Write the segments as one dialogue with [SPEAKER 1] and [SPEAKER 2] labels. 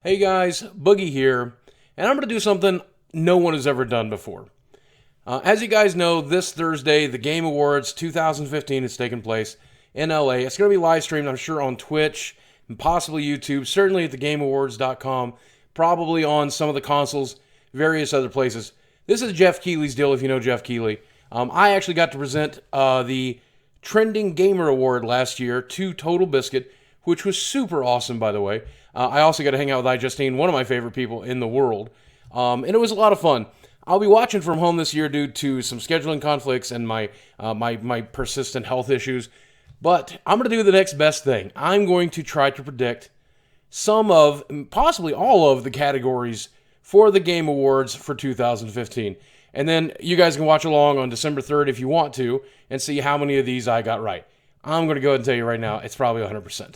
[SPEAKER 1] Hey guys, Boogie here, and I'm going to do something no one has ever done before. As you guys know, this Thursday, the Game Awards 2015 is taking place in LA. It's going to be live streamed, I'm sure, on Twitch and possibly YouTube, certainly at thegameawards.com, probably on some of the consoles, various other places. This is Jeff Keighley's deal, if you know Jeff Keighley. I actually got to present the Trending Gamer Award last year to Total Biscuit, which was super awesome, by the way. I also got to hang out with iJustine, one of my favorite people in the world, and it was a lot of fun. I'll be watching from home this year due to some scheduling conflicts and my persistent health issues, but I'm going to do the next best thing. I'm going to try to predict some of, possibly all of, the categories for the Game Awards for 2015. And then you guys can watch along on December 3rd if you want to and see how many of these I got right. I'm going to go ahead and tell you right now, it's probably 100%.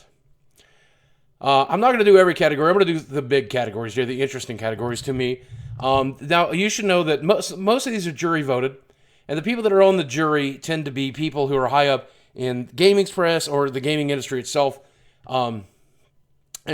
[SPEAKER 1] I'm not going to do every category. I'm going to do the big categories here, the interesting categories to me. Now, you should know that most of these are jury voted, and the people that are on the jury tend to be people who are high up in gaming press or the gaming industry itself. And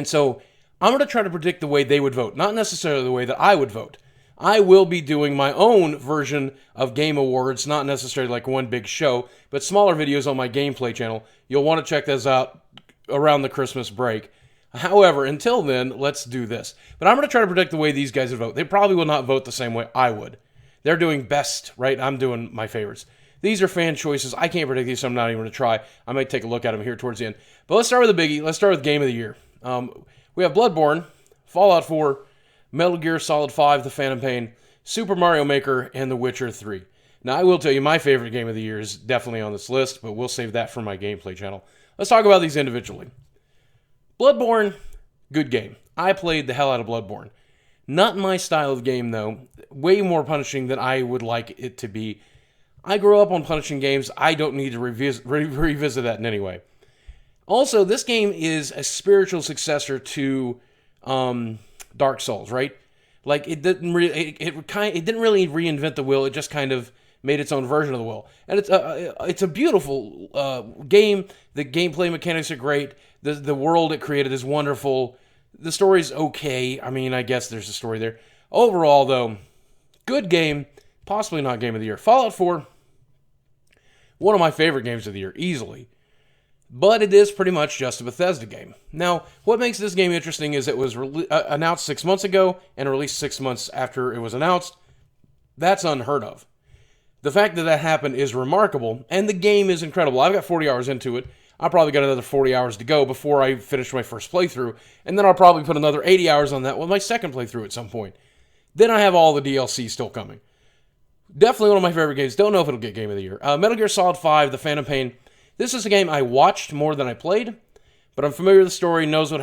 [SPEAKER 1] so I'm going to try to predict the way they would vote, not necessarily the way that I would vote. I will be doing my own version of Game Awards, not necessarily like one big show, but smaller videos on my gameplay channel. You'll want to check those out around the Christmas break. However, until then, let's do this. But I'm going to try to predict the way these guys would vote. They probably will not vote the same way I would. They're doing best, right? I'm doing my favorites. These are fan choices. I can't predict these, so I'm not even going to try. I might take a look at them here towards the end. But let's start with a biggie. Let's start with Game of the Year. We have Bloodborne, Fallout 4, Metal Gear Solid 5, The Phantom Pain, Super Mario Maker, and The Witcher 3. Now, I will tell you, my favorite Game of the Year is definitely on this list, but we'll save that for my gameplay channel. Let's talk about these individually. Bloodborne, good game. I played the hell out of Bloodborne. Not my style of game, though. Way more punishing than I would like it to be. I grew up on punishing games. I don't need to revisit that in any way. Also, this game is a spiritual successor to Dark Souls, right? Like it didn't really, it didn't really reinvent the wheel. It just kind of made its own version of the wheel, and it's a beautiful game. The gameplay mechanics are great. The world it created is wonderful. The story's okay. I mean, I guess there's a story there. Overall, though, good game. Possibly not Game of the Year. Fallout 4, one of my favorite games of the year, easily. But it is pretty much just a Bethesda game. Now, what makes this game interesting is it was announced 6 months ago and released 6 months after it was announced. That's unheard of. The fact that that happened is remarkable, and the game is incredible. I've got 40 hours into it. I probably got another 40 hours to go before I finish my first playthrough, and then I'll probably put another 80 hours on that with my second playthrough at some point. Then I have all the DLC still coming. Definitely one of my favorite games. Don't know if it'll get Game of the Year. Metal Gear Solid 5, The Phantom Pain. This is a game I watched more than I played, but I'm familiar with the story, know what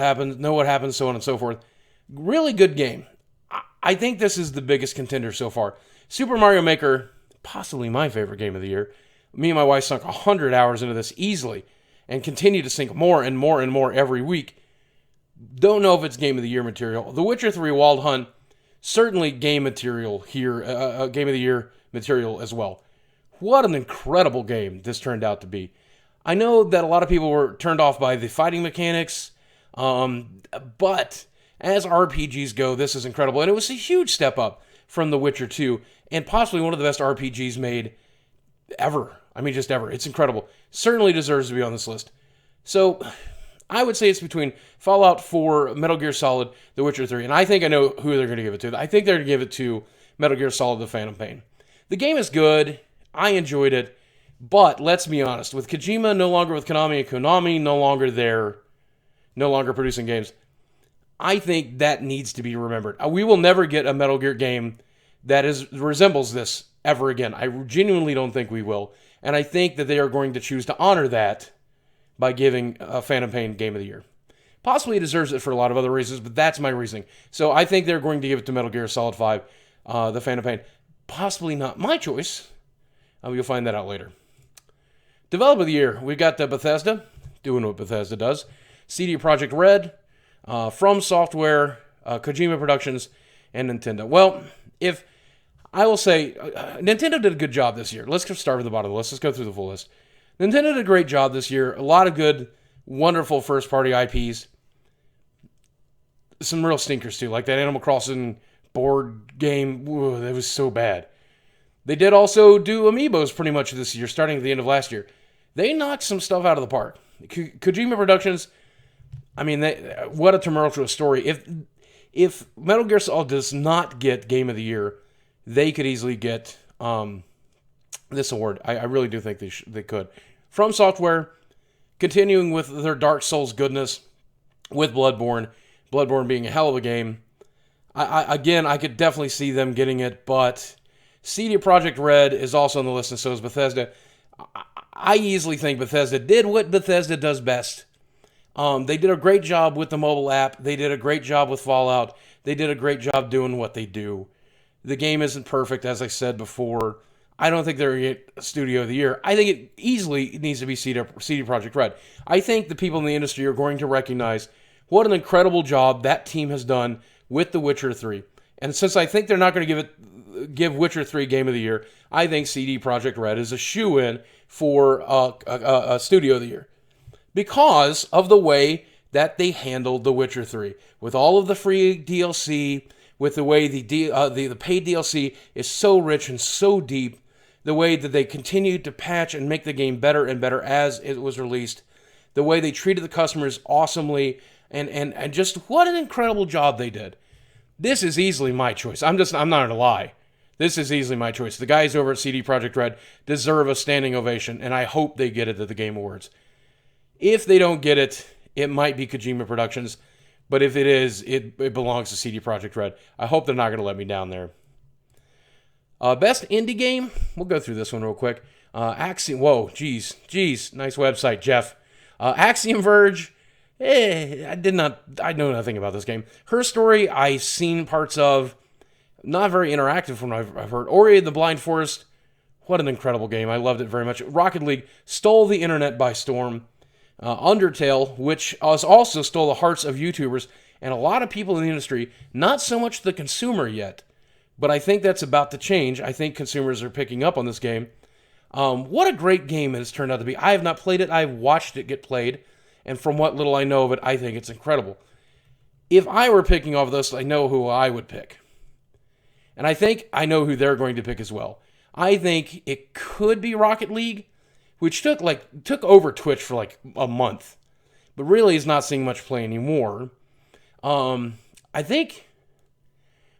[SPEAKER 1] happens, so on and so forth. Really good game. I think this is the biggest contender so far. Super Mario Maker, possibly my favorite game of the year. Me and my wife sunk 100 hours into this easily and continue to sink more and more and more every week. Don't know if it's Game of the Year material. The Witcher 3 Wild Hunt, certainly game material here, Game of the Year material as well. What an incredible game this turned out to be. I know that a lot of people were turned off by the fighting mechanics, but as RPGs go, this is incredible. And it was a huge step up from The Witcher 2, and possibly one of the best RPGs made ever. I mean, just ever. It's incredible. Certainly deserves to be on this list. So, I would say it's between Fallout 4, Metal Gear Solid, The Witcher 3, and I think I know who they're going to give it to. I think they're going to give it to Metal Gear Solid, The Phantom Pain. The game is good. I enjoyed it. But, let's be honest, with Kojima no longer with Konami and Konami no longer there, no longer producing games, I think that needs to be remembered. We will never get a Metal Gear game that resembles this ever again. I genuinely don't think we will. And I think that they are going to choose to honor that by giving Phantom Pain Game of the Year. Possibly it deserves it for a lot of other reasons, but that's my reasoning. So I think they're going to give it to Metal Gear Solid 5, The Phantom Pain. Possibly not my choice. You'll find that out later. Developer of the Year, we've got Bethesda, doing what Bethesda does. CD Projekt Red, From Software, Kojima Productions, and Nintendo. Well, if I will say, Nintendo did a good job this year. Let's just start with the bottom of the list. Let's go through the full list. Nintendo did a great job this year. A lot of good, wonderful first-party IPs. some real stinkers too, like that Animal Crossing board game. Whoa, that was so bad. They did also do amiibos pretty much this year, starting at the end of last year. They knocked some stuff out of the park. Kojima Productions, I mean, what a tumultuous story. If Metal Gear Solid does not get Game of the Year, they could easily get this award. I really do think they could. From Software, continuing with their Dark Souls goodness with Bloodborne being a hell of a game. I could definitely see them getting it, but CD Projekt Red is also on the list, and so is Bethesda. I easily think Bethesda did what Bethesda does best. They did a great job with the mobile app. They did a great job with Fallout. They did a great job doing what they do. The game isn't perfect, as I said before. I don't think they're going to get Studio of the Year. I think it easily needs to be CD Projekt Red. I think the people in the industry are going to recognize what an incredible job that team has done with The Witcher 3. And since I think they're not going to give Witcher 3 Game of the Year, I think CD Projekt Red is a shoo-in for a Studio of the Year, because of the way that they handled The Witcher 3. With all of the free DLC, with the way the paid DLC is so rich and so deep, the way that they continued to patch and make the game better and better as it was released, the way they treated the customers awesomely, and just what an incredible job they did. This is easily my choice. I'm not going to lie. This is easily my choice. The guys over at CD Projekt Red deserve a standing ovation, and I hope they get it at the Game Awards. If they don't get it, it might be Kojima Productions, but if it is, it belongs to CD Projekt Red. I hope they're not going to let me down there. Best indie game? We'll go through this one real quick. Axiom, whoa, geez, nice website, Jeff. Axiom Verge, I know nothing about this game. Her Story, I've seen parts of. Not very interactive from what I've heard. Ori and the Blind Forest, what an incredible game. I loved it very much. Rocket League stole the internet by storm. Undertale, which also stole the hearts of YouTubers and a lot of people in the industry, not so much the consumer yet, but I think that's about to change. I think consumers are picking up on this game. What a great game it has turned out to be. I have not played it. I've watched it get played, and from what little I know of it, I think it's incredible. If I were picking off this, I know who I would pick. And I think I know who they're going to pick as well. I think it could be Rocket League, which took over Twitch for like a month, but really is not seeing much play anymore. I think,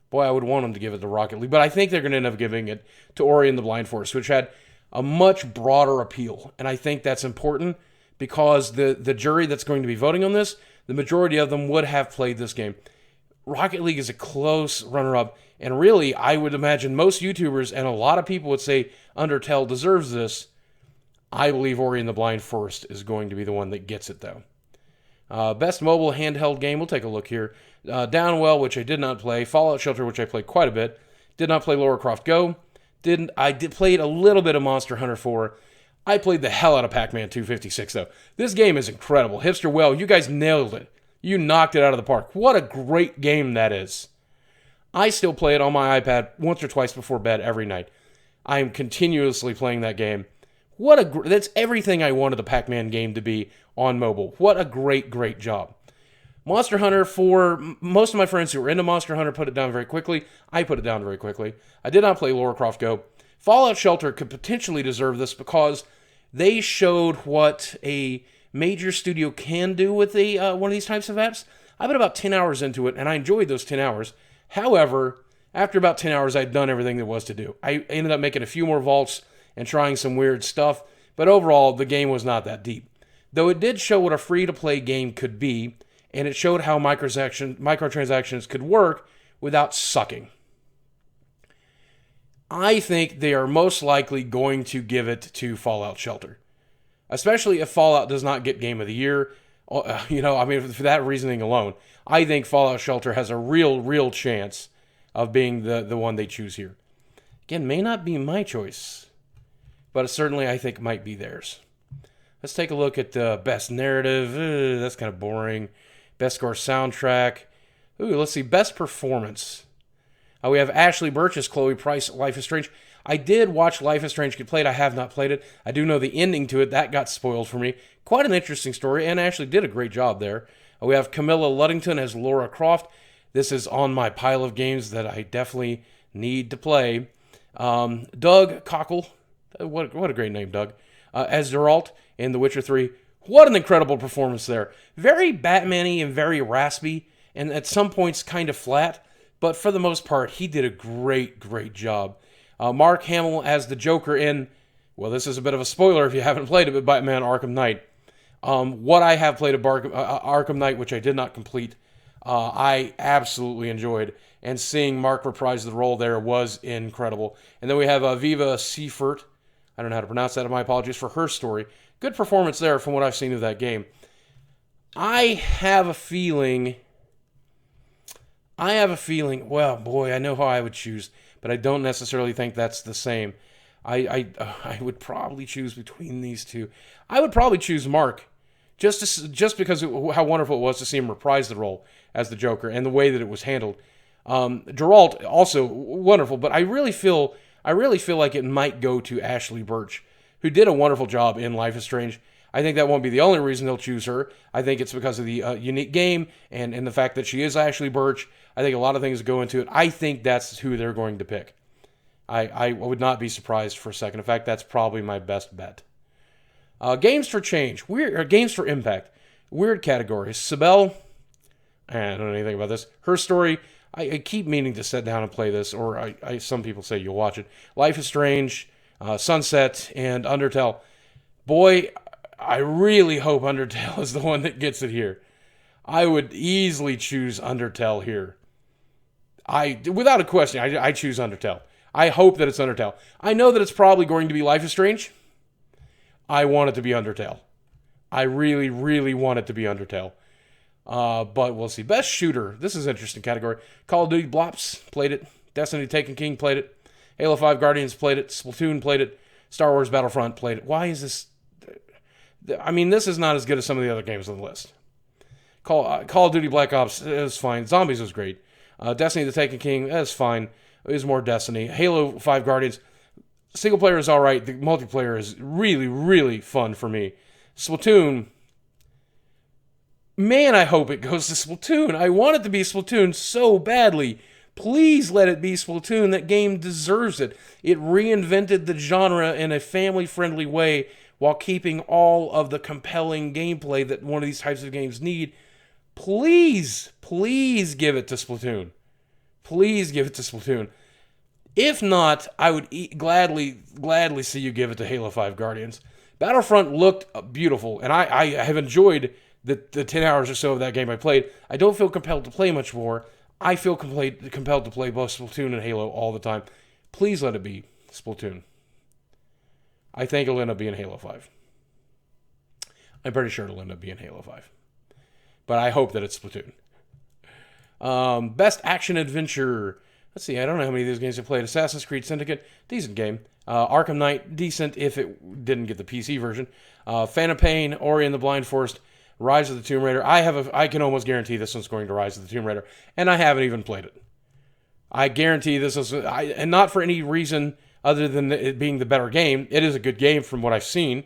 [SPEAKER 1] boy, I would want them to give it to Rocket League, but I think they're going to end up giving it to Ori and the Blind Forest, which had a much broader appeal, and I think that's important because the jury that's going to be voting on this, the majority of them would have played this game. Rocket League is a close runner-up, and really, I would imagine most YouTubers and a lot of people would say Undertale deserves this. I believe Ori and the Blind Forest is going to be the one that gets it, though. Best mobile handheld game, we'll take a look here. Downwell, which I did not play. Fallout Shelter, which I played quite a bit. Did not play Lara Croft Go. Played a little bit of Monster Hunter 4. I played the hell out of Pac-Man 256, though. This game is incredible. Hipster Well, you guys nailed it. You knocked it out of the park. What a great game that is. I still play it on my iPad once or twice before bed every night. I am continuously playing that game. That's everything I wanted the Pac-Man game to be on mobile. What a great job. Monster Hunter 4, most of my friends who were into Monster Hunter put it down very quickly. I put it down very quickly. I did not play Lara Croft Go. Fallout Shelter could potentially deserve this because they showed what a major studio can do with one of these types of apps. I put about 10 hours into it, and I enjoyed those 10 hours. However, after about 10 hours, I'd done everything there was to do. I ended up making a few more vaults and trying some weird stuff, but overall, the game was not that deep. Though it did show what a free-to-play game could be, and it showed how microtransactions could work without sucking. I think they are most likely going to give it to Fallout Shelter, especially if Fallout does not get Game of the Year. For that reasoning alone, I think Fallout Shelter has a real chance of being the one they choose here. Again, may not be my choice, but certainly I think might be theirs. Let's take a look at the best narrative. That's kind of boring. Best score soundtrack. Let's see. Best performance. We have Ashley Burch as Chloe Price, Life is Strange. I did watch Life is Strange get played. I have not played it. I do know the ending to it. That got spoiled for me. Quite an interesting story, and Ashley did a great job there. We have Camilla Luddington as Laura Croft. This is on my pile of games that I definitely need to play. Doug Cockle, what a great name, Doug, as Geralt in The Witcher 3. What an incredible performance there. Very Batman-y and very raspy, and at some points kind of flat, but for the most part, he did a great job. Mark Hamill as the Joker in, well, this is a bit of a spoiler if you haven't played it, but Batman Arkham Knight. What I have played of Arkham Knight, which I did not complete, I absolutely enjoyed. And seeing Mark reprise the role there was incredible. And then we have Viva Seifert. I don't know how to pronounce that. My apologies for her story. Good performance there from what I've seen of that game. I have a feeling, well, boy, I know how I would choose, but I don't necessarily think that's the same. I would probably choose between these two. I would probably choose Mark, just because how wonderful it was to see him reprise the role as the Joker and the way that it was handled. Geralt also wonderful, but I really feel like it might go to Ashley Birch, who did a wonderful job in Life is Strange. I think that won't be the only reason they'll choose her. I think it's because of the unique game and the fact that she is Ashley Birch. I think a lot of things go into it. I think that's who they're going to pick. I would not be surprised for a second. In fact, that's probably my best bet. Games for change. Games for impact. Weird categories. Sibel. I don't know anything about this. Her story. I keep meaning to sit down and play this, or some people say you'll watch it. Life is Strange, Sunset, and Undertale. Boy, I really hope Undertale is the one that gets it here. I would easily choose Undertale here. Without a question, I choose Undertale. I hope that it's Undertale. I know that it's probably going to be Life is Strange. I want it to be Undertale. I really want it to be Undertale. But we'll see. Best Shooter. This is an interesting category. Call of Duty Blops, played it. Destiny Taken King, played it. Halo 5 Guardians, played it. Splatoon, played it. Star Wars Battlefront, played it. Why is this... I mean, this is not as good as some of the other games on the list. Call of Duty Black Ops is fine. Zombies was great. Destiny the Taken King, that's fine. It was more Destiny. Halo 5 Guardians, single player is alright. The multiplayer is really fun for me. Splatoon, man, I hope it goes to Splatoon. I want it to be Splatoon so badly. Please let it be Splatoon. That game deserves it. It reinvented the genre in a family-friendly way while keeping all of the compelling gameplay that one of these types of games need. Please give it to Splatoon. Please give it to Splatoon. If not, I would gladly see you give it to Halo 5 Guardians. Battlefront looked beautiful, and I have enjoyed the 10 hours or so of that game I played. I don't feel compelled to play much more. I feel compelled to play both Splatoon and Halo all the time. Please let it be Splatoon. I think it'll end up being Halo 5. I'm pretty sure it'll end up being Halo 5. But I hope that it's Splatoon. Best Action Adventure. Let's see, I don't know how many of these games I played. Assassin's Creed Syndicate, decent game. Arkham Knight, decent if it didn't get the PC version. Phantom Pain, Ori and the Blind Forest, Rise of the Tomb Raider. I can almost guarantee this one's going to Rise of the Tomb Raider, and I haven't even played it. I guarantee this is, and not for any reason other than it being the better game. It is a good game from what I've seen.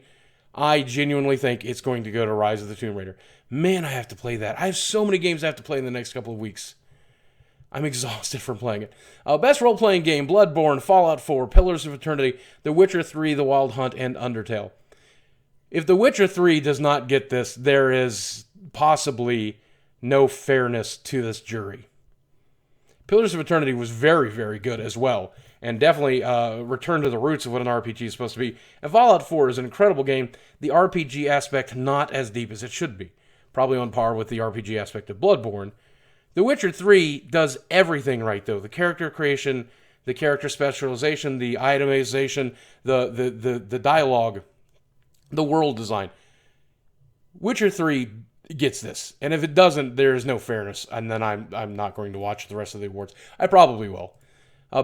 [SPEAKER 1] I genuinely think it's going to go to Rise of the Tomb Raider. Man, I have to play that. I have so many games I have to play in the next couple of weeks. I'm exhausted from playing it. Best role-playing game, Bloodborne, Fallout 4, Pillars of Eternity, The Witcher 3, The Wild Hunt, and Undertale. If The Witcher 3 does not get this, there is possibly no fairness to this jury. Pillars of Eternity was very good as well, and definitely returned to the roots of what an RPG is supposed to be. And Fallout 4 is an incredible game. The RPG aspect not as deep as it should be. Probably on par with the RPG aspect of Bloodborne. The Witcher 3 does everything right, though. The character creation, the character specialization, the itemization, the dialogue, the world design. Witcher 3 gets this. And if it doesn't, there's no fairness. And then I'm not going to watch the rest of the awards. I probably will.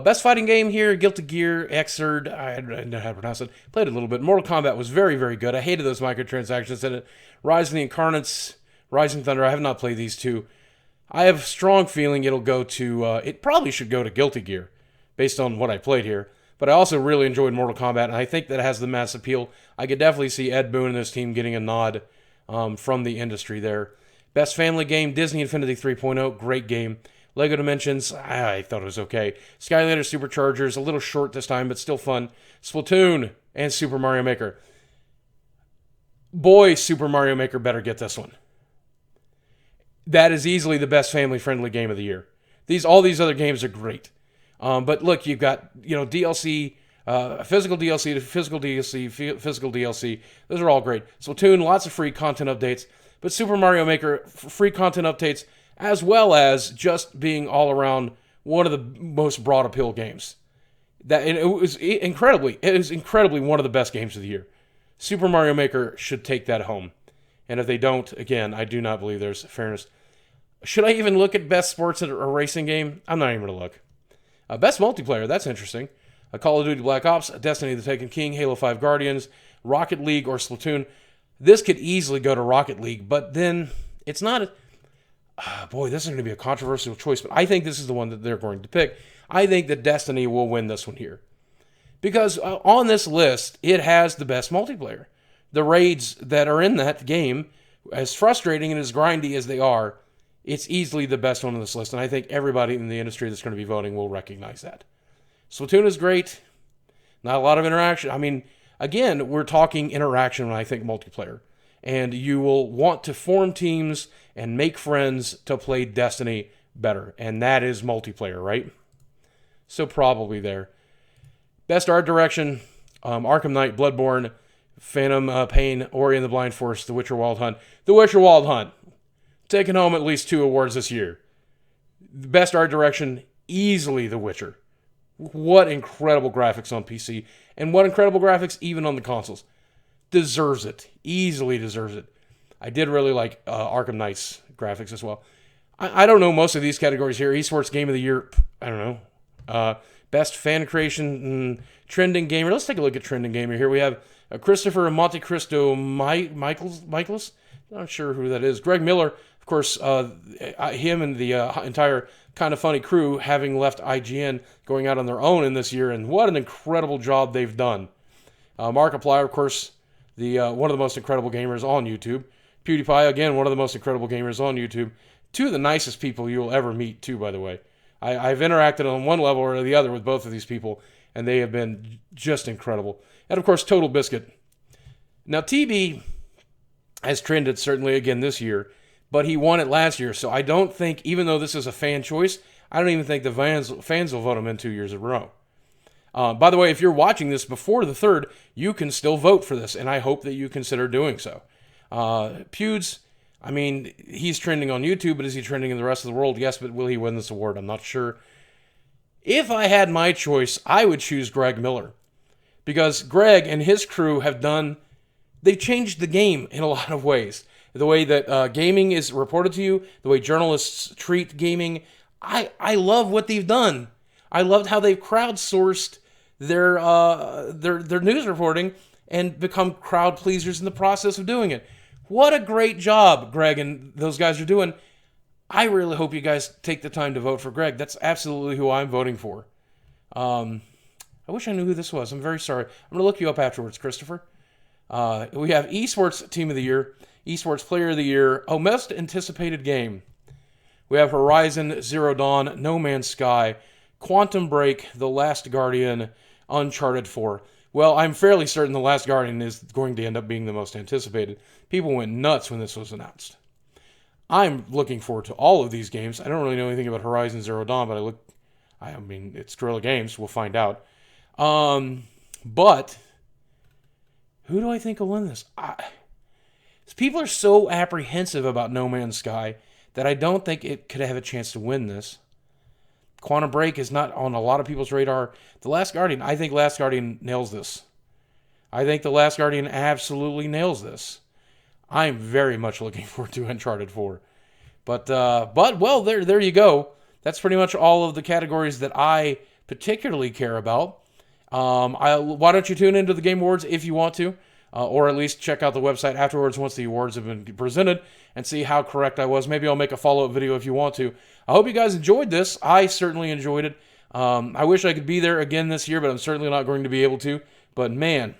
[SPEAKER 1] Best fighting game here, Guilty Gear, Xrd, I don't know how to pronounce it. Played it a little bit. Mortal Kombat was very good. I hated those microtransactions in it. Rise of the Incarnates, Rising Thunder, I have not played these two. I have a strong feeling it'll go to, it probably should go to Guilty Gear, based on what I played here. But I also really enjoyed Mortal Kombat, and I think that has the mass appeal. I could definitely see Ed Boon and his team getting a nod from the industry there. Best family game, Disney Infinity 3.0, great game. Lego Dimensions, I thought it was okay. Skylander Superchargers, a little short this time, but still fun. Splatoon and Super Mario Maker. Boy, Super Mario Maker better get this one. That is easily the best family-friendly game of the year. All these other games are great. But look, you've got, DLC, physical DLC to physical DLC, physical DLC. Those are all great. Splatoon, lots of free content updates. But Super Mario Maker, free content updates, as well as just being all around one of the most broad appeal games. It was incredibly one of the best games of the year. Super Mario Maker should take that home. And if they don't, again, I do not believe there's fairness. Should I even look at best sports or racing game? I'm not even going to look. Best multiplayer, that's interesting. Call of Duty Black Ops, Destiny the Taken King, Halo 5 Guardians, Rocket League, or Splatoon. This could easily go to Rocket League, but then it's not... boy, this is going to be a controversial choice, but I think this is the one that they're going to pick. I think that Destiny will win this one here. Because on this list, it has the best multiplayer. The raids that are in that game, as frustrating and as grindy as they are, it's easily the best one on this list. And I think everybody in the industry that's going to be voting will recognize that. Splatoon is great. Not a lot of interaction. I mean, again, we're talking interaction when I think multiplayer. And you will want to form teams and make friends to play Destiny better. And that is multiplayer, right? So probably there. Best art direction, Arkham Knight, Bloodborne, Phantom Pain, Ori and the Blind Forest, The Witcher Wild Hunt. The Witcher Wild Hunt. Taking home at least 2 awards this year. Best art direction, easily The Witcher. What incredible graphics on PC. And what incredible graphics even on the consoles. Deserves it. Easily deserves it. I did really like Arkham Knight's graphics as well. I don't know most of these categories here. Esports Game of the Year, I don't know. Best fan creation, trending gamer. Let's take a look at trending gamer here. We have Christopher Monte Cristo Michaelis. Not sure who that is. Greg Miller, of course, him and the entire Kind of Funny crew having left IGN, going out on their own in this year, and what an incredible job they've done. Markiplier, of course, one of the most incredible gamers on YouTube. PewDiePie, again, one of the most incredible gamers on YouTube. 2 of the nicest people you'll ever meet, too, by the way. I've interacted on one level or the other with both of these people, and they have been just incredible. And, of course, Total Biscuit. Now, TB has trended, certainly, again this year, but he won it last year, so I don't think, even though this is a fan choice, I don't even think the fans will vote him in 2 years in a row. By the way, if you're watching this before the 3rd, you can still vote for this, and I hope that you consider doing so. Pewds, I mean, he's trending on YouTube, but is he trending in the rest of the world? Yes, but will he win this award? I'm not sure. If I had my choice, I would choose Greg Miller. Because Greg and his crew they've changed the game in a lot of ways. The way that gaming is reported to you, the way journalists treat gaming, I love what they've done. I loved how they've crowdsourced their news reporting and become crowd pleasers in the process of doing it. What a great job Greg and those guys are doing. I really hope you guys take the time to vote for Greg. That's absolutely who I'm voting for. I wish I knew who this was. I'm very sorry. I'm going to look you up afterwards, Christopher. We have Esports Team of the Year, Esports Player of the Year, most anticipated game. We have Horizon Zero Dawn, No Man's Sky, Quantum Break, The Last Guardian, Uncharted 4. Well, I'm fairly certain The Last Guardian is going to end up being the most anticipated. People went nuts when this was announced. I'm looking forward to all of these games. I don't really know anything about Horizon Zero Dawn, but I mean, it's Guerrilla Games. We'll find out. But who do I think will win this? People are so apprehensive about No Man's Sky that I don't think it could have a chance to win this. Quantum Break is not on a lot of people's radar. The Last Guardian, I think Last Guardian nails this. I think The Last Guardian absolutely nails this. I'm very much looking forward to Uncharted 4. But well, there you go. That's pretty much all of the categories that I particularly care about. Why don't you tune into the Game Awards if you want to, or at least check out the website afterwards once the awards have been presented and see how correct I was. Maybe I'll make a follow-up video if you want to. I hope you guys enjoyed this. I certainly enjoyed it. I wish I could be there again this year, but I'm certainly not going to be able to. But man,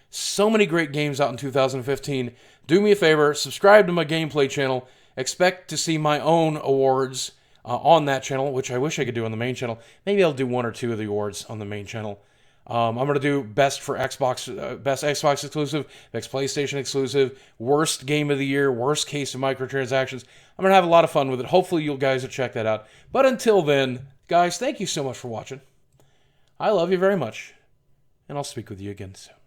[SPEAKER 1] so many great games out in 2015 do me a favor, subscribe to my gameplay channel. Expect to see my own awards on that channel, which I wish I could do on the main channel. Maybe I'll do 1 or 2 of the awards on the main channel. I'm going to do best for Xbox, best Xbox exclusive, best PlayStation exclusive, worst game of the year, worst case of microtransactions. I'm going to have a lot of fun with it. Hopefully you guys will check that out. But until then, guys, thank you so much for watching. I love you very much, and I'll speak with you again soon.